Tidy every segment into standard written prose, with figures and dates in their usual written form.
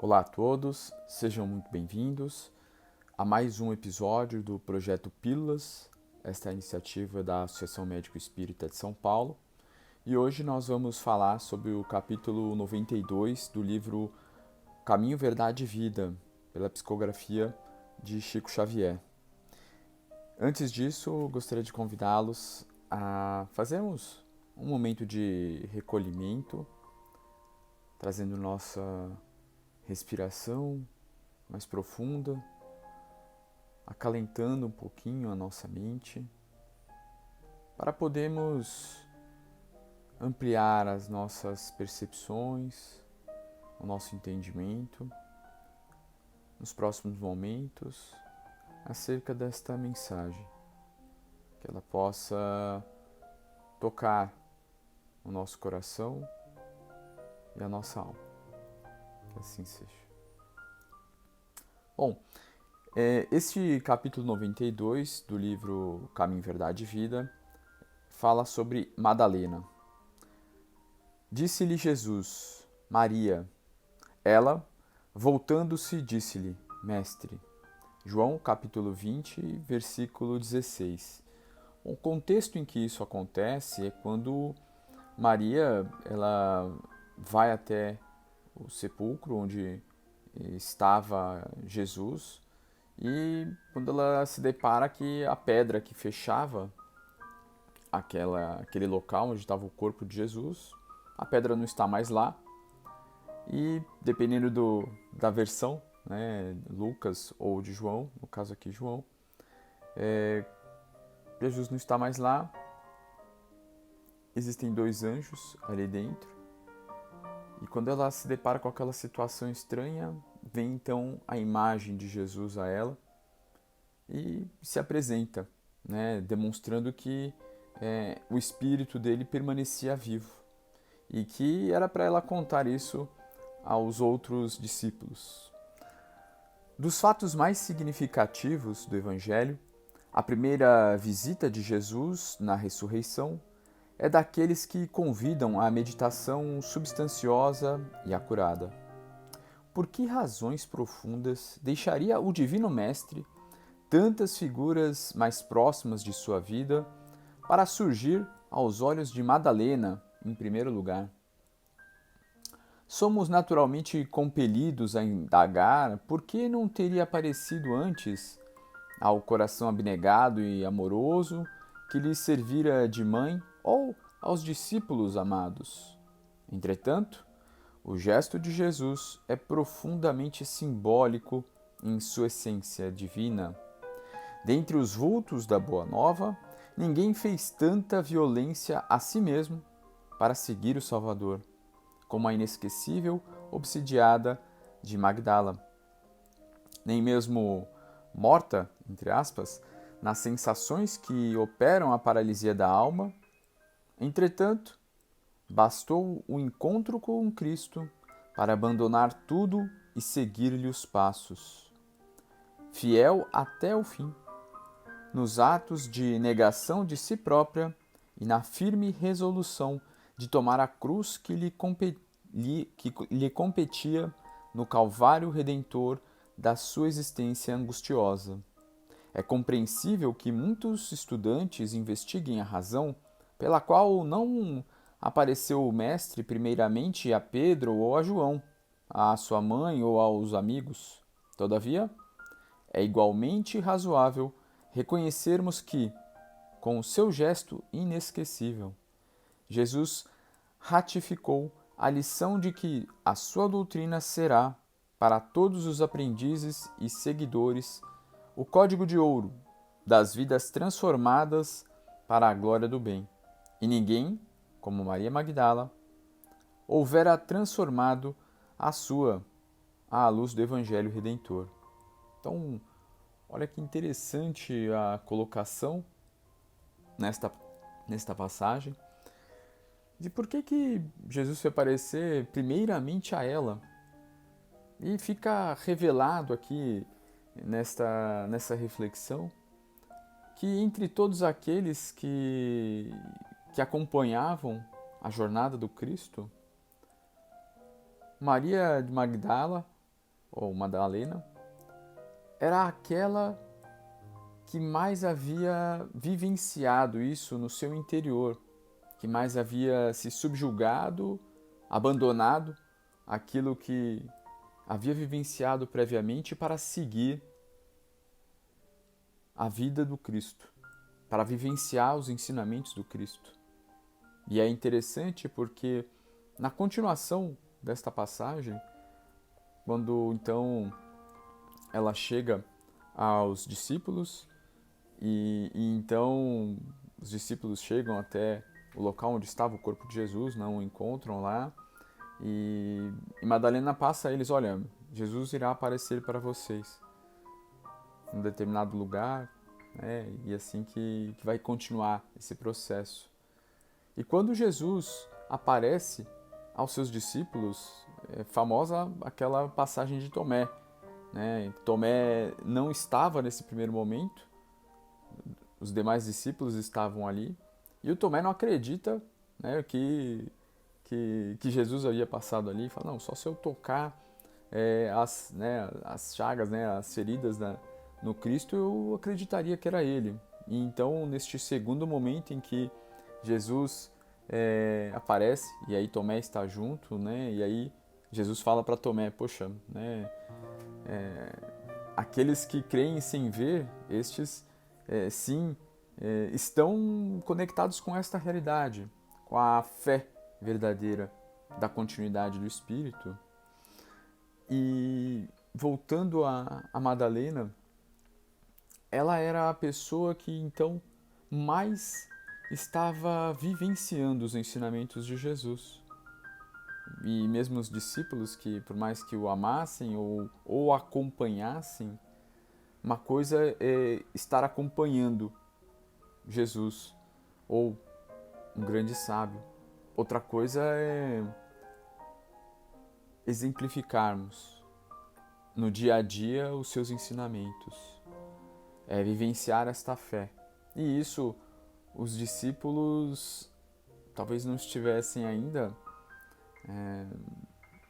Olá a todos, sejam muito bem-vindos a mais um episódio do Projeto Pílulas, esta é a iniciativa da Associação Médico Espírita de São Paulo. E hoje nós vamos falar sobre o capítulo 92 do livro Caminho, Verdade e Vida, pela psicografia de Chico Xavier. Antes disso, gostaria de convidá-los a fazermos um momento de recolhimento, trazendo nossa respiração mais profunda, acalentando um pouquinho a nossa mente, para podermos ampliar as nossas percepções, o nosso entendimento nos próximos momentos acerca desta mensagem, que ela possa tocar o nosso coração e a nossa alma. Que assim seja. Bom, este capítulo 92 do livro Caminho, Verdade e Vida fala sobre Madalena. Disse-lhe Jesus, Maria. Ela, voltando-se, disse-lhe, Mestre. João capítulo 20, versículo 16. O contexto em que isso acontece é quando Maria ela vai até o sepulcro onde estava Jesus e quando ela se depara que a pedra que fechava aquele local onde estava o corpo de Jesus, a pedra não está mais lá e dependendo da versão, né, Lucas ou de João, no caso aqui João, Jesus não está mais lá, existem dois anjos ali dentro. E quando ela se depara com aquela situação estranha, vem então a imagem de Jesus a ela e se apresenta, né, demonstrando que o espírito dele permanecia vivo e que era para ela contar isso aos outros discípulos. Dos fatos mais significativos do Evangelho, a primeira visita de Jesus na ressurreição é daqueles que convidam à meditação substanciosa e acurada. Por que razões profundas deixaria o Divino Mestre tantas figuras mais próximas de sua vida para surgir aos olhos de Madalena em primeiro lugar? Somos naturalmente compelidos a indagar por que não teria aparecido antes ao coração abnegado e amoroso que lhe servira de mãe ou aos discípulos amados. Entretanto, o gesto de Jesus é profundamente simbólico em sua essência divina. Dentre os vultos da Boa Nova, ninguém fez tanta violência a si mesmo para seguir o Salvador, como a inesquecível obsidiada de Magdala. Nem mesmo morta, entre aspas, nas sensações que operam a paralisia da alma, entretanto, bastou o encontro com Cristo para abandonar tudo e seguir-lhe os passos. Fiel até o fim, nos atos de negação de si própria e na firme resolução de tomar a cruz que lhe competia no Calvário Redentor da sua existência angustiosa. É compreensível que muitos estudantes investiguem a razão pela qual não apareceu o Mestre primeiramente a Pedro ou a João, a sua mãe ou aos amigos. Todavia, é igualmente razoável reconhecermos que, com o seu gesto inesquecível, Jesus ratificou a lição de que a sua doutrina será, para todos os aprendizes e seguidores, o código de ouro das vidas transformadas para a glória do bem. E ninguém, como Maria Magdala, houvera transformado a sua à luz do Evangelho Redentor. Então, olha que interessante a colocação nesta passagem de por que Jesus foi aparecer primeiramente a ela. E fica revelado aqui nessa reflexão que entre todos aqueles que acompanhavam a jornada do Cristo, Maria de Magdala ou Madalena, era aquela que mais havia vivenciado isso no seu interior, que mais havia se subjugado, abandonado aquilo que havia vivenciado previamente para seguir a vida do Cristo, para vivenciar os ensinamentos do Cristo. E é interessante porque na continuação desta passagem, quando então ela chega aos discípulos e então os discípulos chegam até o local onde estava o corpo de Jesus, não o encontram lá, e Madalena passa a eles: olha, Jesus irá aparecer para vocês em um determinado lugar, né? E assim que vai continuar esse processo. E quando Jesus aparece aos seus discípulos, é famosa aquela passagem de Tomé, né? Tomé não estava nesse primeiro momento, os demais discípulos estavam ali, e o Tomé não acredita, né, que Jesus havia passado ali, e fala: não, só se eu tocar as chagas, né, as feridas no Cristo, eu acreditaria que era ele. E então, neste segundo momento em que Jesus aparece, e aí Tomé está junto, né, e aí Jesus fala para Tomé: poxa, né, aqueles que creem sem ver, estes sim estão conectados com esta realidade, com a fé verdadeira da continuidade do Espírito. E voltando a Madalena, ela era a pessoa que então mais estava vivenciando os ensinamentos de Jesus. E mesmo os discípulos, que por mais que o amassem ou acompanhassem, uma coisa é estar acompanhando Jesus ou um grande sábio. Outra coisa é exemplificarmos no dia a dia os seus ensinamentos, é vivenciar esta fé. E isso os discípulos talvez não estivessem ainda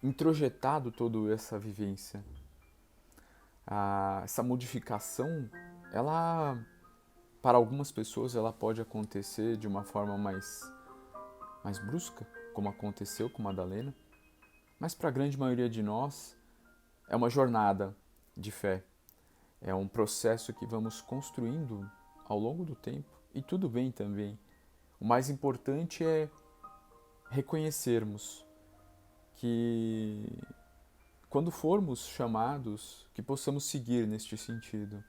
introjetado toda essa vivência. Essa modificação, ela, para algumas pessoas, ela pode acontecer de uma forma mais brusca, como aconteceu com Madalena, mas para a grande maioria de nós é uma jornada de fé, é um processo que vamos construindo ao longo do tempo, e tudo bem também. O mais importante é reconhecermos que quando formos chamados, que possamos seguir neste sentido.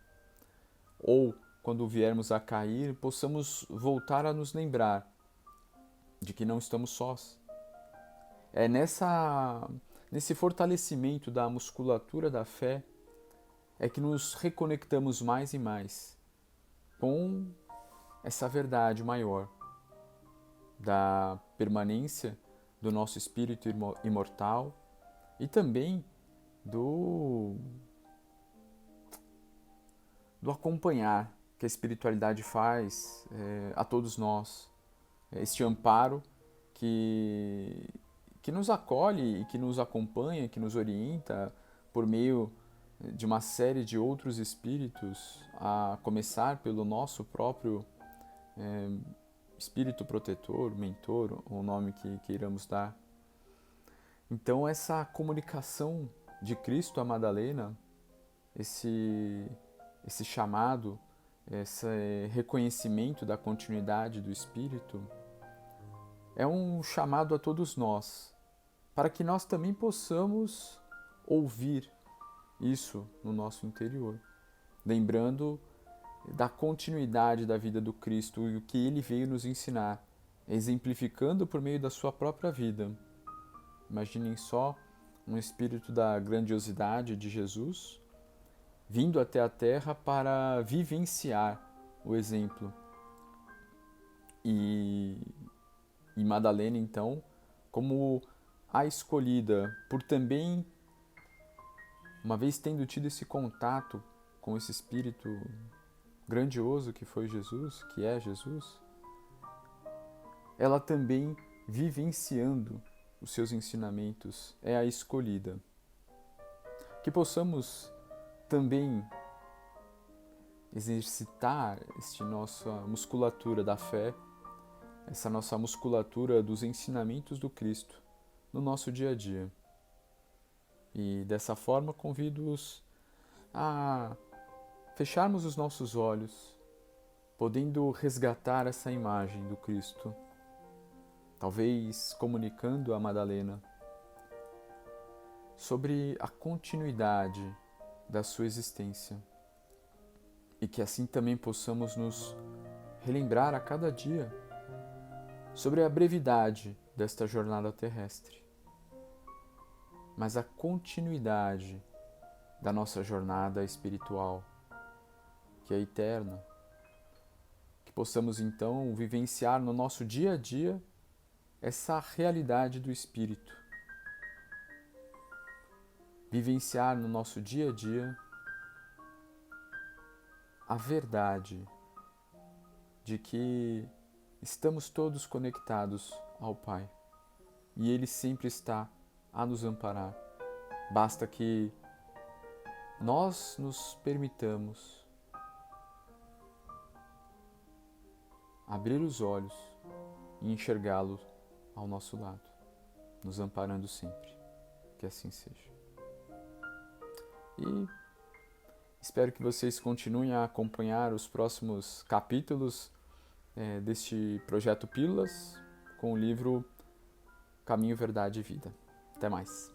Ou, quando viermos a cair, possamos voltar a nos lembrar de que não estamos sós. É nesse fortalecimento da musculatura da fé é que nos reconectamos mais e mais com essa verdade maior da permanência do nosso espírito imortal e também do acompanhar que a espiritualidade faz a todos nós, este amparo que nos acolhe e que nos acompanha, que nos orienta por meio de uma série de outros espíritos, a começar pelo nosso próprio espírito protetor, mentor, ou o nome que queiramos dar. Então essa comunicação de Cristo a Madalena, esse chamado, esse reconhecimento da continuidade do Espírito, é um chamado a todos nós, para que nós também possamos ouvir isso no nosso interior, lembrando da continuidade da vida do Cristo e o que Ele veio nos ensinar, exemplificando por meio da sua própria vida. Imaginem só um espírito da grandiosidade de Jesus vindo até a Terra para vivenciar o exemplo. E Madalena, então, como a escolhida, por também, uma vez tendo tido esse contato com esse espírito grandioso que foi Jesus, que é Jesus, ela também vivenciando os seus ensinamentos é a escolhida. que possamos também exercitar esta nossa musculatura da fé, essa nossa musculatura dos ensinamentos do Cristo no nosso dia a dia. E dessa forma convido-os a fecharmos os nossos olhos, podendo resgatar essa imagem do Cristo, talvez comunicando a Madalena sobre a continuidade da sua existência e que assim também possamos nos relembrar a cada dia sobre a brevidade desta jornada terrestre, mas a continuidade da nossa jornada espiritual, que é eterna, que possamos então vivenciar no nosso dia a dia essa realidade do Espírito, vivenciar no nosso dia a dia a verdade de que estamos todos conectados ao Pai e Ele sempre está a nos amparar. Basta que nós nos permitamos abrir os olhos e enxergá-lo ao nosso lado, nos amparando sempre. Que assim seja. E espero que vocês continuem a acompanhar os próximos capítulos deste projeto Pílulas com o livro Caminho, Verdade e Vida. Até mais!